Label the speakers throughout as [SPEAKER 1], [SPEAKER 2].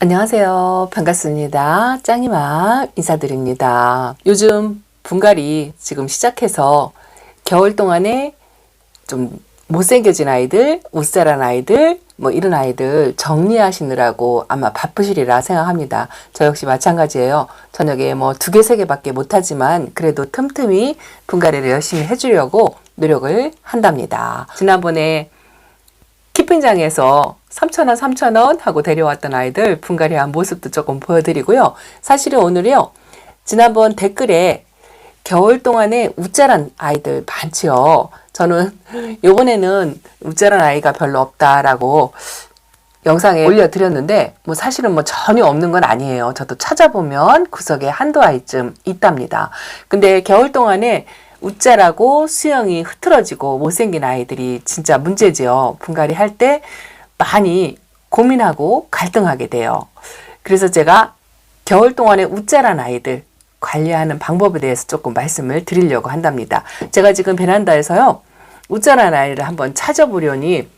[SPEAKER 1] 안녕하세요. 반갑습니다. 짱이맘 인사드립니다. 요즘 분갈이 지금 시작해서 겨울 동안에 좀 못생겨진 아이들, 웃자란 아이들, 뭐 이런 아이들 정리하시느라고 아마 바쁘시리라 생각합니다. 저 역시 마찬가지예요. 저녁에 뭐 2개, 3개밖에 못하지만 그래도 틈틈이 분갈이를 열심히 해주려고 노력을 한답니다. 지난번에 키핑장에서 3,000원, 3,000원 하고 데려왔던 아이들 분갈이한 모습도 조금 보여드리고요. 사실은 오늘요, 지난번 댓글에 겨울 동안에 웃자란 아이들 많지요. 저는 요번에는 웃자란 아이가 별로 없다라고 영상에 올려드렸는데 뭐 사실은 뭐 전혀 없는 건 아니에요. 저도 찾아보면 구석에 한두 아이쯤 있답니다. 근데 겨울 동안에 웃자라고 수영이 흐트러지고 못생긴 아이들이 진짜 문제죠. 분갈이 할 때 많이 고민하고 갈등하게 돼요. 그래서 제가 겨울 동안에 웃자란 아이들 관리하는 방법에 대해서 조금 말씀을 드리려고 한답니다. 제가 지금 베란다에서요, 웃자란 아이를 한번 찾아보려니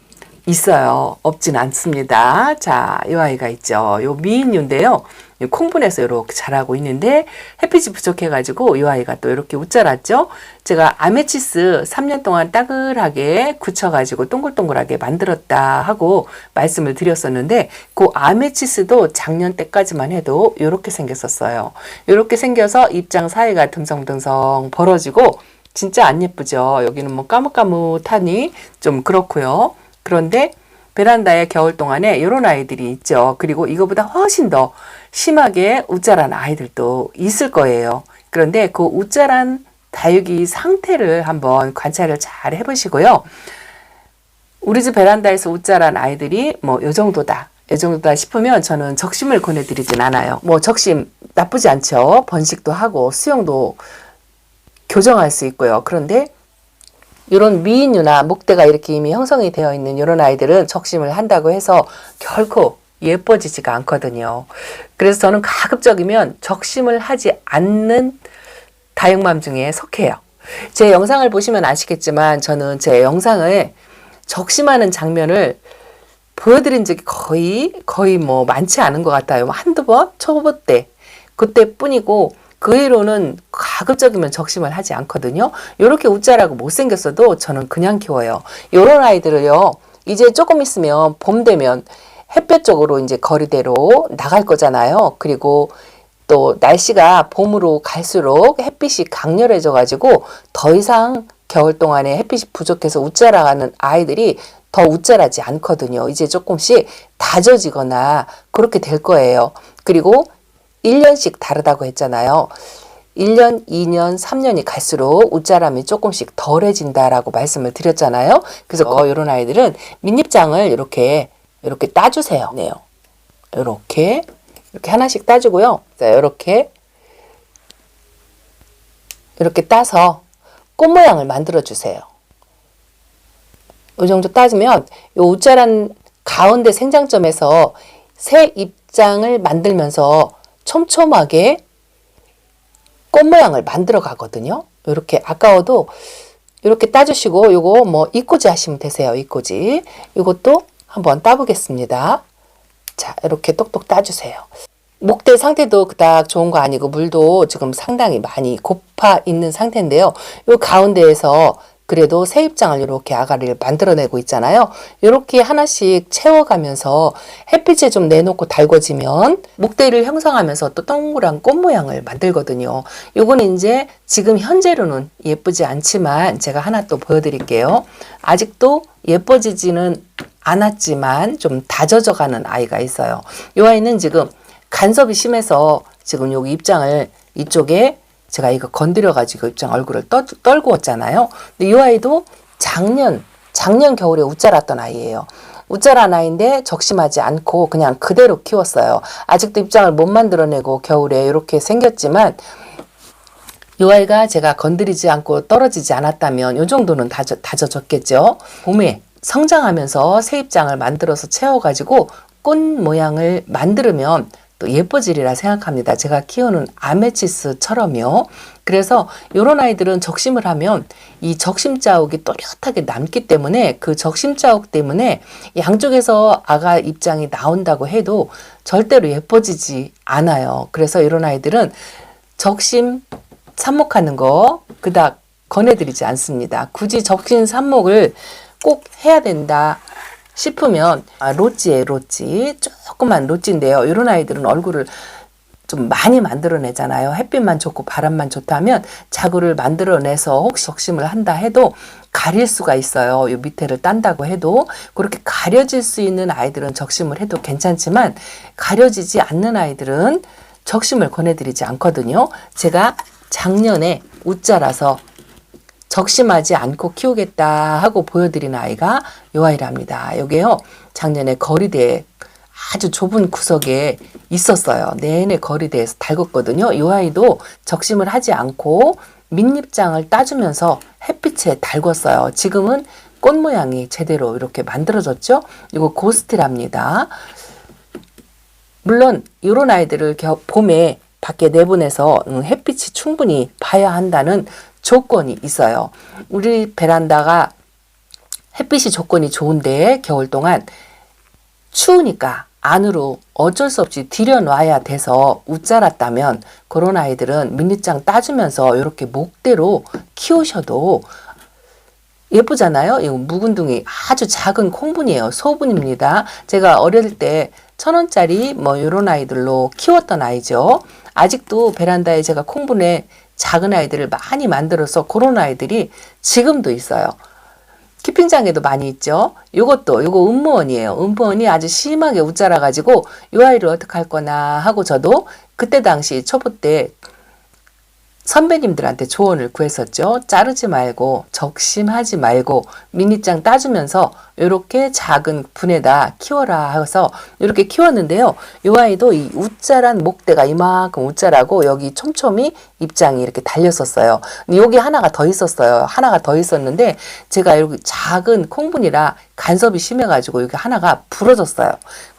[SPEAKER 1] 있어요. 없진 않습니다. 자, 이 아이가 있죠. 요 미인류인데요. 콩분해서 이렇게 자라고 있는데 햇빛이 부족해가지고 이 아이가 또 이렇게 웃자랐죠. 제가 아메치스 3년 동안 따글하게 굳혀가지고 동글동글하게 만들었다 하고 말씀을 드렸었는데 그 아메치스도 작년 때까지만 해도 이렇게 생겼었어요. 이렇게 생겨서 입장 사이가 듬성듬성 벌어지고 진짜 안 예쁘죠. 여기는 뭐 까뭇까뭇하니 좀 그렇고요. 그런데 베란다에 겨울 동안에 이런 아이들이 있죠. 그리고 이거보다 훨씬 더 심하게 웃자란 아이들도 있을 거예요. 그런데 그 웃자란 다육이 상태를 한번 관찰을 잘 해보시고요. 우리 집 베란다에서 웃자란 아이들이 뭐 요 정도다. 이 정도다 싶으면 저는 적심을 권해드리진 않아요. 뭐 적심 나쁘지 않죠. 번식도 하고 수영도 교정할 수 있고요. 그런데 이런 미인류나 목대가 이렇게 이미 형성이 되어 있는 이런 아이들은 적심을 한다고 해서 결코 예뻐지지가 않거든요. 그래서 저는 가급적이면 적심을 하지 않는 다육맘 중에 속해요. 제 영상을 보시면 아시겠지만 저는 제 영상을 적심하는 장면을 보여드린 적이 거의 뭐 많지 않은 것 같아요. 한두 번? 초보 때. 그때뿐이고 그 이후로는 가급적이면 적심을 하지 않거든요. 이렇게 웃자라고 못생겼어도 저는 그냥 키워요. 이런 아이들을요, 이제 조금 있으면 봄 되면 햇볕 쪽으로 이제 거리대로 나갈 거잖아요. 그리고 또 날씨가 봄으로 갈수록 햇빛이 강렬해져 가지고 더 이상 겨울 동안에 햇빛이 부족해서 웃자라가는 아이들이 더 웃자라지 않거든요. 이제 조금씩 다져지거나 그렇게 될 거예요. 그리고 1년씩 다르다고 했잖아요. 1년, 2년, 3년이 갈수록 웃자람이 조금씩 덜해진다라고 말씀을 드렸잖아요. 그래서 이런 아이들은 밑잎장을 이렇게 따주세요. 네, 이렇게 하나씩 따주고요. 자, 이렇게 따서 꽃 모양을 만들어 주세요. 이 정도 따주면 이 웃자란 가운데 생장점에서 새 잎장을 만들면서 촘촘하게 꽃 모양을 만들어 가거든요. 이렇게 아까워도 이렇게 따주시고 요거 뭐 이꼬지 하시면 되세요. 이꼬지. 이것도 한번 따보겠습니다. 자, 이렇게 똑똑 따주세요. 목대 상태도 그닥 좋은 거 아니고 물도 지금 상당히 많이 고파 있는 상태인데요. 요 가운데에서 그래도 새 잎장을 이렇게 아가리를 만들어내고 있잖아요. 이렇게 하나씩 채워가면서 햇빛에 좀 내놓고 달궈지면 목대를 형성하면서 또 동그란 꽃 모양을 만들거든요. 요거는 이제 지금 현재로는 예쁘지 않지만 제가 하나 또 보여드릴게요. 아직도 예뻐지지는 않았지만 좀 다져져 가는 아이가 있어요. 이 아이는 지금 간섭이 심해서 지금 여기 잎장을 이쪽에 제가 이거 건드려가지고 입장 얼굴을 떨구었잖아요. 근데 이 아이도 작년 겨울에 웃자랐던 아이예요. 웃자란 아이인데 적심하지 않고 그냥 그대로 키웠어요. 아직도 입장을 못 만들어내고 겨울에 이렇게 생겼지만 이 아이가 제가 건드리지 않고 떨어지지 않았다면 이 정도는 다져졌겠죠. 봄에 성장하면서 새 잎장을 만들어서 채워가지고 꽃 모양을 만들면 또 또 예뻐지리라 생각합니다. 제가 키우는 아메치스처럼요. 그래서 이런 아이들은 적심을 하면 이 적심 자욱이 또렷하게 남기 때문에 그 적심 자욱 때문에 양쪽에서 아가 입장이 나온다고 해도 절대로 예뻐지지 않아요. 그래서 이런 아이들은 적심 삽목하는 거 그닥 권해드리지 않습니다. 굳이 적심 삽목을 꼭 해야 된다 싶으면 로찌예요. 로찌. 조그만 로찌인데요. 이런 아이들은 얼굴을 좀 많이 만들어내잖아요. 햇빛만 좋고 바람만 좋다면 자구를 만들어내서 혹시 적심을 한다 해도 가릴 수가 있어요. 이 밑에를 딴다고 해도 그렇게 가려질 수 있는 아이들은 적심을 해도 괜찮지만 가려지지 않는 아이들은 적심을 권해드리지 않거든요. 제가 작년에 웃자라서 적심하지 않고 키우겠다 하고 보여드린 아이가 이 아이랍니다. 여기요, 작년에 거리대에 아주 좁은 구석에 있었어요. 내내 거리대에서 달궜거든요. 이 아이도 적심을 하지 않고 밑잎장을 따주면서 햇빛에 달궜어요. 지금은 꽃 모양이 제대로 이렇게 만들어졌죠. 이거 고스티랍니다. 물론 이런 아이들을 봄에 밖에 내보내서 햇빛이 충분히 봐야 한다는 조건이 있어요. 우리 베란다가 햇빛이 조건이 좋은데 겨울 동안 추우니까 안으로 어쩔 수 없이 들여놔야 돼서 웃자랐다면 그런 아이들은 밑잎장 따주면서 이렇게 목대로 키우셔도 예쁘잖아요. 이 묵은둥이 아주 작은 콩분이에요. 소분입니다. 제가 어릴 때 1,000원짜리 뭐 이런 아이들로 키웠던 아이죠. 아직도 베란다에 제가 콩분에 작은 아이들을 많이 만들어서 그런 아이들이 지금도 있어요. 키핑장에도 많이 있죠. 요거 음무원이에요. 음무원이 아주 심하게 웃자라 가지고 이 아이를 어떻게 할 거나 하고 저도 그때 당시 초보 때 선배님들한테 조언을 구했었죠. 자르지 말고 적심하지 말고 미니장 따주면서 이렇게 작은 분에다 키워라 해서 이렇게 키웠는데요. 이 아이도 이 웃자란 목대가 이만큼 웃자라고 여기 촘촘히 입장이 이렇게 달렸었어요. 여기 하나가 더 있었어요. 하나가 더 있었는데 제가 여기 작은 콩분이라 간섭이 심해가지고 여기 하나가 부러졌어요.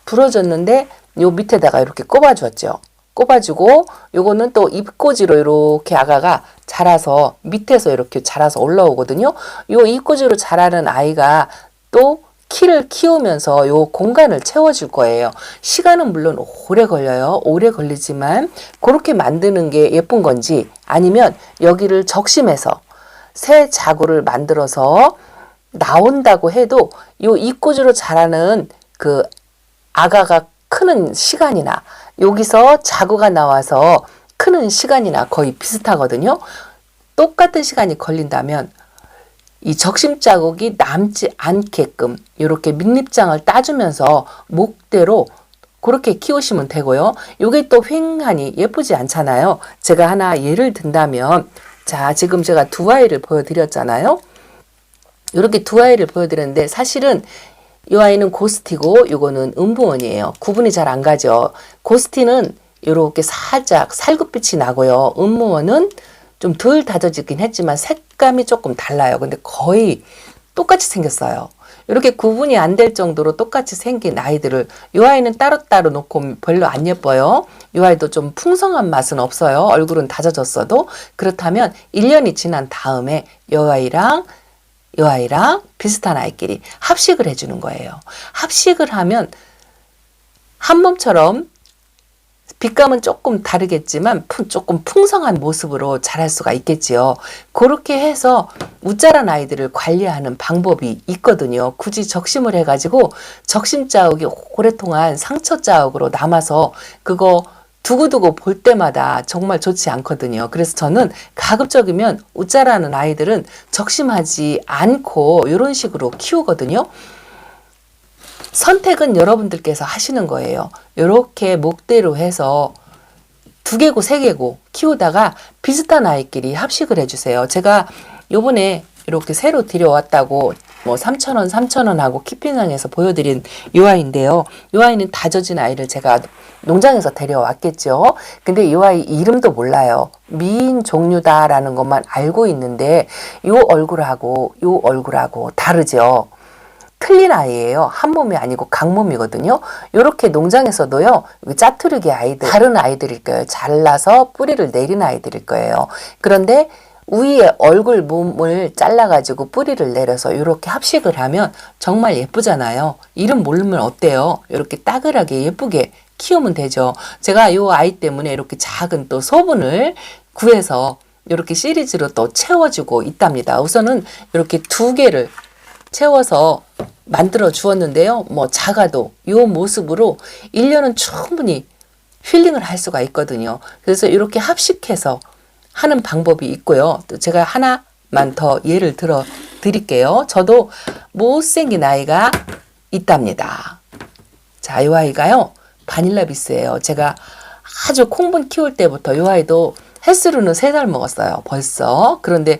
[SPEAKER 1] 부러졌는데 요 밑에다가 이렇게 꼽아주었죠. 꼽아주고 요거는 또 잎꽂이로 이렇게 아가가 자라서 밑에서 이렇게 자라서 올라오거든요. 요 잎꽂이로 자라는 아이가 또 키를 키우면서 요 공간을 채워줄 거예요. 시간은 물론 오래 걸려요. 오래 걸리지만 그렇게 만드는 게 예쁜 건지 아니면 여기를 적심해서 새 자구를 만들어서 나온다고 해도 요 잎꽂이로 자라는 그 아가가 크는 시간이나 여기서 자구가 나와서 크는 시간이나 거의 비슷하거든요. 똑같은 시간이 걸린다면 이 적심 자국이 남지 않게끔 이렇게 밑잎장을 따주면서 목대로 그렇게 키우시면 되고요. 이게 또 휑하니 예쁘지 않잖아요. 제가 하나 예를 든다면 자, 지금 제가 두 아이를 보여드렸잖아요. 이렇게 두 아이를 보여드렸는데 사실은 이 아이는 고스티고 이거는 음부원이에요. 구분이 잘 안 가죠. 고스티는 이렇게 살짝 살구빛이 나고요. 음무원은 좀 덜 다져지긴 했지만 색감이 조금 달라요. 근데 거의 똑같이 생겼어요. 이렇게 구분이 안 될 정도로 똑같이 생긴 아이들을 이 아이는 따로따로 놓고 별로 안 예뻐요. 이 아이도 좀 풍성한 맛은 없어요. 얼굴은 다져졌어도. 그렇다면 1년이 지난 다음에 이 아이랑 비슷한 아이끼리 합식을 해주는 거예요. 합식을 하면 한 몸처럼 빛감은 조금 다르겠지만 조금 풍성한 모습으로 자랄 수가 있겠지요. 그렇게 해서 웃자란 아이들을 관리하는 방법이 있거든요. 굳이 적심을 해가지고 적심 자욱이 오랫동안 상처 자욱으로 남아서 그거 두고두고 볼 때마다 정말 좋지 않거든요. 그래서 저는 가급적이면 웃자라는 아이들은 적심하지 않고 이런 식으로 키우거든요. 선택은 여러분들께서 하시는 거예요. 이렇게 목대로 해서 2개고 3개고 키우다가 비슷한 아이끼리 합식을 해주세요. 제가 요번에 이렇게 새로 들여왔다고 뭐 3,000원 하고 키핑장에서 보여드린 이 아이인데요. 이 아이는 다져진 아이를 제가 농장에서 데려왔겠죠. 근데 이 아이 이름도 몰라요. 미인 종류다라는 것만 알고 있는데 요 얼굴하고 다르죠. 틀린 아이예요. 한 몸이 아니고 강몸이거든요. 이렇게 농장에서도요, 짜투르기 아이들, 다른 아이들일 거예요. 잘라서 뿌리를 내린 아이들일 거예요. 그런데 위에 얼굴 몸을 잘라가지고 뿌리를 내려서 이렇게 합식을 하면 정말 예쁘잖아요. 이름 모르면 어때요? 이렇게 따글하게 예쁘게 키우면 되죠. 제가 이 아이 때문에 이렇게 작은 또 소분을 구해서 이렇게 시리즈로 또 채워주고 있답니다. 우선은 이렇게 2개를 채워서 만들어 주었는데요. 뭐 작아도 이 모습으로 1년은 충분히 힐링을 할 수가 있거든요. 그래서 이렇게 합식해서 하는 방법이 있고요. 또 제가 하나만 더 예를 들어 드릴게요. 저도 못생긴 아이가 있답니다. 자, 이 아이가요, 바닐라비스예요. 제가 아주 콩분 키울 때부터 이 아이도 햇수로는 3달 먹었어요. 벌써. 그런데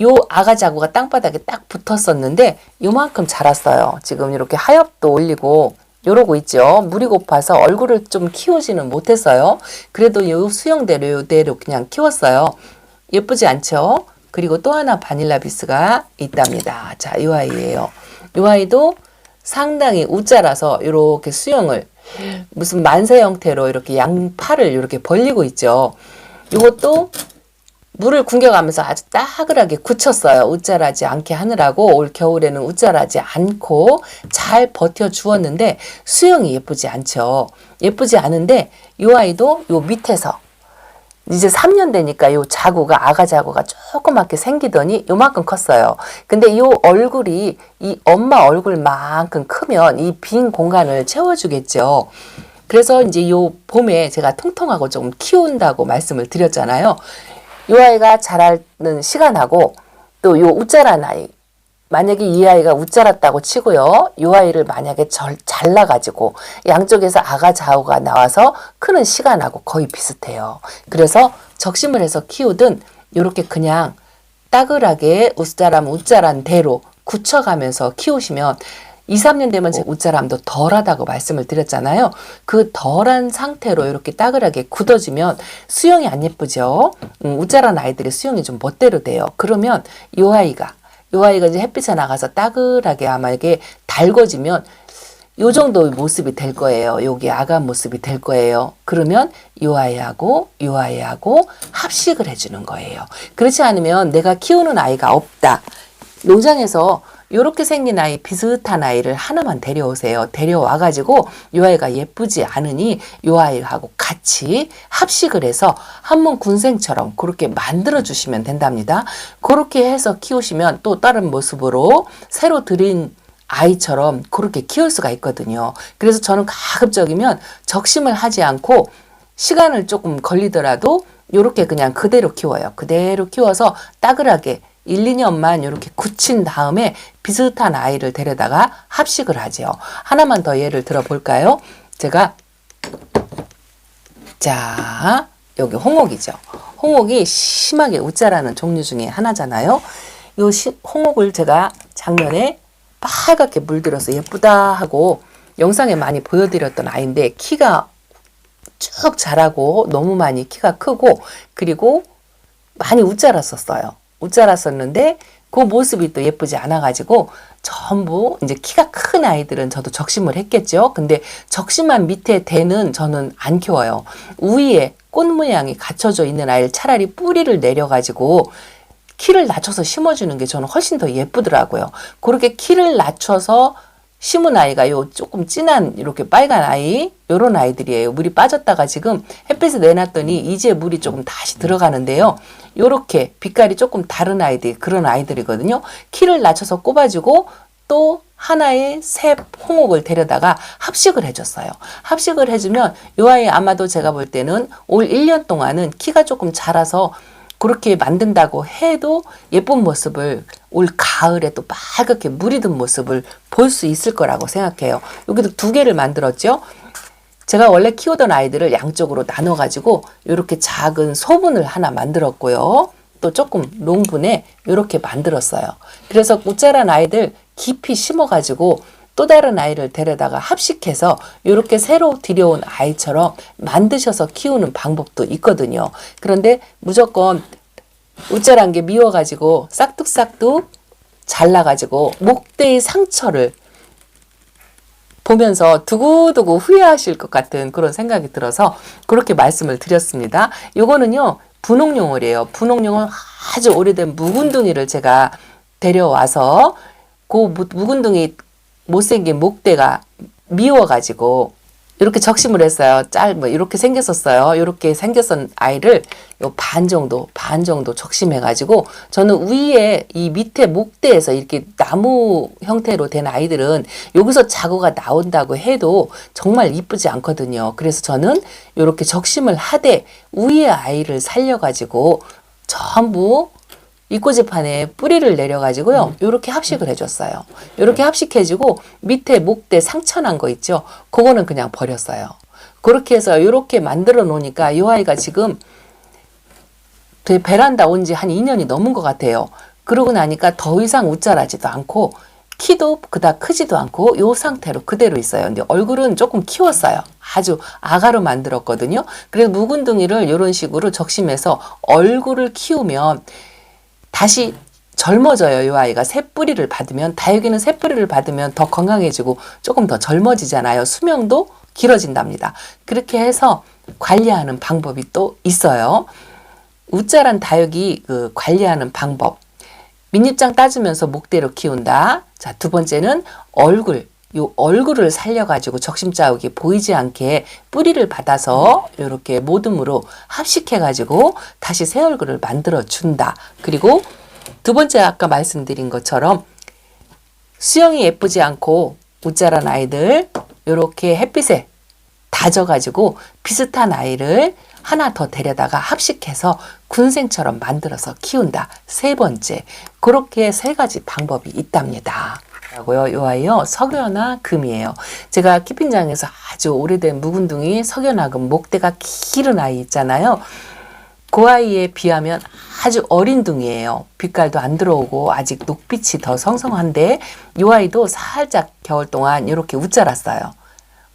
[SPEAKER 1] 요 아가자구가 땅바닥에 딱 붙었었는데 요만큼 자랐어요. 지금 이렇게 하엽도 올리고 요러고 있죠. 물이 고파서 얼굴을 좀 키우지는 못했어요. 그래도 요 수영대로 요대로 그냥 키웠어요. 예쁘지 않죠? 그리고 또 하나 바닐라비스가 있답니다. 자, 이 아이예요. 이 아이도 상당히 우짜라서 이렇게 수영을 무슨 만세 형태로 이렇게 양팔을 이렇게 벌리고 있죠. 이것도 물을 궁겨가면서 아주 따글하게 굳혔어요. 우짜라지 않게 하느라고 올 겨울에는 우짜라지 않고 잘 버텨주었는데 수영이 예쁘지 않죠. 예쁘지 않은데 이 아이도 요 밑에서 이제 3년 되니까 요 자구가 아가 자구가 조그맣게 생기더니 요만큼 컸어요. 근데 이 얼굴이 이 엄마 얼굴만큼 크면 이 빈 공간을 채워주겠죠. 그래서 이제 요 봄에 제가 통통하고 조금 키운다고 말씀을 드렸잖아요. 이 아이가 자라는 시간하고 또 요 우짜란 아이, 만약에 이 아이가 우짜랐다고 치고요. 이 아이를 만약에 잘라가지고 양쪽에서 아가 좌우가 나와서 크는 시간하고 거의 비슷해요. 그래서 적심을 해서 키우든 이렇게 그냥 따글하게 우짜란 대로 굳혀가면서 키우시면 2, 3년 되면 제 우짜람도 덜하다고 말씀을 드렸잖아요. 그 덜한 상태로 이렇게 따글하게 굳어지면 수영이 안 예쁘죠. 우짜란 아이들의 수영이 좀 멋대로 돼요. 그러면 이 아이가 이제 햇빛에 나가서 따글하게 아마 이게 달궈지면 요 정도의 모습이 될 거예요. 여기 아가 모습이 될 거예요. 그러면 이 아이하고 이 아이하고 합식을 해주는 거예요. 그렇지 않으면 내가 키우는 아이가 없다. 농장에서 이렇게 생긴 아이, 비슷한 아이를 하나만 데려오세요. 데려와가지고 이 아이가 예쁘지 않으니 이 아이하고 같이 합식을 해서 한몸 군생처럼 그렇게 만들어 주시면 된답니다. 그렇게 해서 키우시면 또 다른 모습으로 새로 들인 아이처럼 그렇게 키울 수가 있거든요. 그래서 저는 가급적이면 적심을 하지 않고 시간을 조금 걸리더라도 이렇게 그냥 그대로 키워요. 그대로 키워서 따글하게 1, 2년만 이렇게 굳힌 다음에 비슷한 아이를 데려다가 합식을 하죠. 하나만 더 예를 들어 볼까요? 제가 자, 여기 홍옥이죠. 홍옥이 심하게 우짜라는 종류 중에 하나잖아요. 이 홍옥을 제가 작년에 빨갛게 물들어서 예쁘다 하고 영상에 많이 보여드렸던 아이인데 키가 쭉 자라고 너무 많이 키가 크고 그리고 많이 우짜랐었어요. 우짜랐었는데 그 모습이 또 예쁘지 않아가지고 전부 이제 키가 큰 아이들은 저도 적심을 했겠죠. 근데 적심한 밑에 대는 저는 안 키워요. 위에 꽃 모양이 갖춰져 있는 아이를 차라리 뿌리를 내려가지고 키를 낮춰서 심어주는 게 저는 훨씬 더 예쁘더라고요. 그렇게 키를 낮춰서 심은 아이가 요 조금 진한 이렇게 빨간 아이 요런 아이들이에요. 물이 빠졌다가 지금 햇빛에 내놨더니 이제 물이 조금 다시 들어가는데요. 요렇게 빛깔이 조금 다른 아이들 그런 아이들이거든요. 키를 낮춰서 꼽아주고 또 하나의 새 홍옥을 데려다가 합식을 해줬어요. 합식을 해주면 요 아이 아마도 제가 볼 때는 올 1년 동안은 키가 조금 자라서 그렇게 만든다고 해도 예쁜 모습을 올 가을에 또 빨갛게 물이 든 모습을 볼 수 있을 거라고 생각해요. 여기도 2개를 만들었죠. 제가 원래 키우던 아이들을 양쪽으로 나눠가지고 이렇게 작은 소분을 하나 만들었고요. 또 조금 롱분에 이렇게 만들었어요. 그래서 꽃자란 아이들 깊이 심어가지고 또 다른 아이를 데려다가 합식해서 이렇게 새로 들여온 아이처럼 만드셔서 키우는 방법도 있거든요. 그런데 무조건 우짜란 게 미워가지고 싹둑싹둑 잘라가지고 목대의 상처를 보면서 두고두고 후회하실 것 같은 그런 생각이 들어서 그렇게 말씀을 드렸습니다. 요거는요, 분홍용을이에요. 분홍용은 아주 오래된 묵은둥이를 제가 데려와서 그 묵은둥이 못생긴 목대가 미워가지고 이렇게 적심을 했어요. 뭐 이렇게 생겼었어요. 이렇게 생겼던 아이를 요 반 정도 적심해가지고 저는 위에 이 밑에 목대에서 이렇게 나무 형태로 된 아이들은 여기서 자구가 나온다고 해도 정말 이쁘지 않거든요. 그래서 저는 이렇게 적심을 하되 위에 아이를 살려가지고 전부 이꼬지판에 뿌리를 내려가지고요. 요렇게 합식을 해줬어요. 요렇게 합식해주고 밑에 목대 상처난 거 있죠. 그거는 그냥 버렸어요. 그렇게 해서 요렇게 만들어 놓으니까 이 아이가 지금 베란다 온 지 한 2년이 넘은 것 같아요. 그러고 나니까 더 이상 웃자라지도 않고 키도 그닥 크지도 않고 요 상태로 그대로 있어요. 근데 얼굴은 조금 키웠어요. 아주 아가로 만들었거든요. 그래서 묵은둥이를 이런 식으로 적심해서 얼굴을 키우면 다시 젊어져요. 이 아이가 새뿌리를 받으면, 다육이는 새뿌리를 받으면 더 건강해지고 조금 더 젊어지잖아요. 수명도 길어진답니다. 그렇게 해서 관리하는 방법이 또 있어요. 웃자란 다육이 그 관리하는 방법. 밑입장 따주면서 목대로 키운다. 자, 두 번째는 요 얼굴을 살려가지고 적심자욱이 보이지 않게 뿌리를 받아서 이렇게 모듬으로 합식해가지고 다시 새 얼굴을 만들어 준다. 그리고 두 번째 아까 말씀드린 것처럼 수영이 예쁘지 않고 웃자란 아이들 이렇게 햇빛에 다져가지고 비슷한 아이를 하나 더 데려다가 합식해서 군생처럼 만들어서 키운다. 세 번째, 그렇게 세 가지 방법이 있답니다. 요 아이요, 석연화 금이에요. 제가 키핑장에서 아주 오래된 묵은둥이 석연화 금 목대가 길은 아이 있잖아요. 그 아이에 비하면 아주 어린 둥이에요. 빛깔도 안 들어오고 아직 녹빛이 더 성성한데 이 아이도 살짝 겨울 동안 이렇게 웃자랐어요.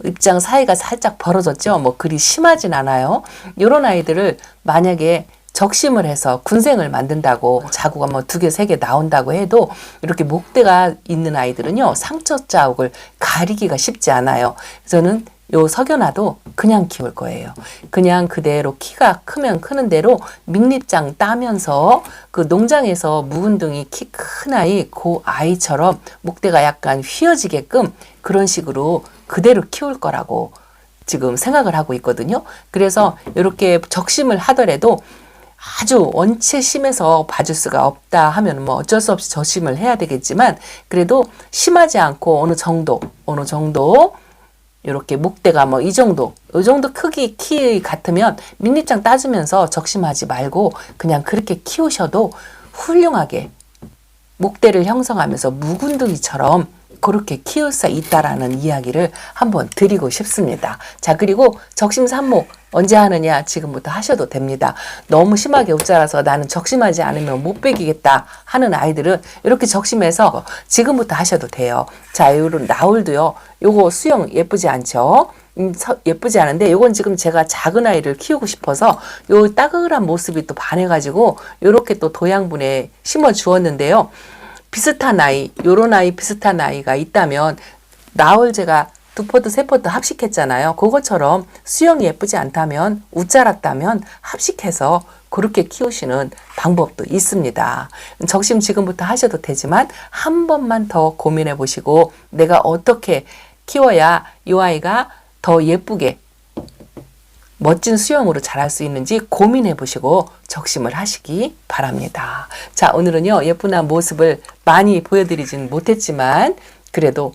[SPEAKER 1] 입장 사이가 살짝 벌어졌죠. 뭐 그리 심하진 않아요. 이런 아이들을 만약에 적심을 해서 군생을 만든다고 자구가 뭐 2개, 3개 나온다고 해도 이렇게 목대가 있는 아이들은요, 상처 자욱을 가리기가 쉽지 않아요. 저는 요 석연화도 그냥 키울 거예요. 그냥 그대로 키가 크면 크는 대로 밑립장 따면서 그 농장에서 묵은둥이 키 큰 아이, 그 아이처럼 목대가 약간 휘어지게끔 그런 식으로 그대로 키울 거라고 지금 생각을 하고 있거든요. 그래서 이렇게 적심을 하더라도 아주 원체 심해서 봐줄 수가 없다 하면 뭐 어쩔 수 없이 적심을 해야 되겠지만 그래도 심하지 않고 어느 정도 이렇게 목대가 뭐 이 정도 크기 키 같으면 밑립장 따주면서 적심하지 말고 그냥 그렇게 키우셔도 훌륭하게 목대를 형성하면서 묵은둥이처럼 그렇게 키울 수 있다라는 이야기를 한번 드리고 싶습니다. 자, 그리고 적심 삽목 언제 하느냐? 지금부터 하셔도 됩니다. 너무 심하게 웃자라서 나는 적심하지 않으면 못 베기겠다 하는 아이들은 이렇게 적심해서 지금부터 하셔도 돼요. 자, 요런 나울도요. 요거 수영 예쁘지 않죠? 예쁘지 않은데 요건 지금 제가 작은 아이를 키우고 싶어서 요 따그란 모습이 또 반해가지고 요렇게 또 도양분에 심어 주었는데요. 비슷한 아이, 요런 아이 비슷한 아이가 있다면 나올 제가 2포트, 3포트 합식했잖아요. 그것처럼 수영이 예쁘지 않다면 웃자랐다면 합식해서 그렇게 키우시는 방법도 있습니다. 적심 지금부터 하셔도 되지만 한 번만 더 고민해 보시고 내가 어떻게 키워야 이 아이가 더 예쁘게 멋진 수영으로 자랄 수 있는지 고민해 보시고 적심을 하시기 바랍니다. 자, 오늘은요, 예쁜 모습을 많이 보여드리진 못했지만 그래도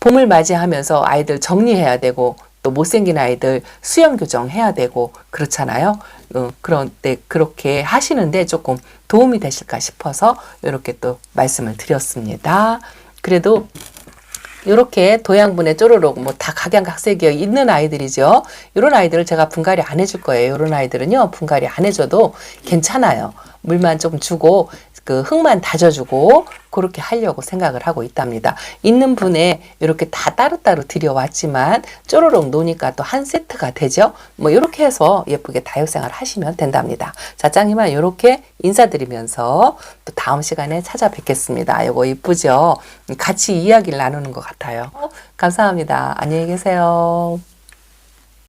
[SPEAKER 1] 봄을 맞이하면서 아이들 정리해야 되고 또 못생긴 아이들 수영 교정해야 되고 그렇잖아요. 그런데 그렇게 하시는데 조금 도움이 되실까 싶어서 이렇게 또 말씀을 드렸습니다. 그래도 이렇게 도양분에 쪼르륵 뭐 다 각양각색이 있는 아이들이죠. 이런 아이들을 제가 분갈이 안 해줄 거예요. 이런 아이들은요, 분갈이 안 해줘도 괜찮아요. 물만 좀 주고 그 흙만 다져주고 그렇게 하려고 생각을 하고 있답니다. 있는 분에 이렇게 다 따로따로 들여왔지만 쪼르륵 놓으니까 또 한 세트가 되죠. 뭐 이렇게 해서 예쁘게 다육생활 하시면 된답니다. 자, 짱이만 이렇게 인사드리면서 또 다음 시간에 찾아뵙겠습니다. 이거 이쁘죠? 같이 이야기를 나누는 것 같아요. 감사합니다. 안녕히 계세요.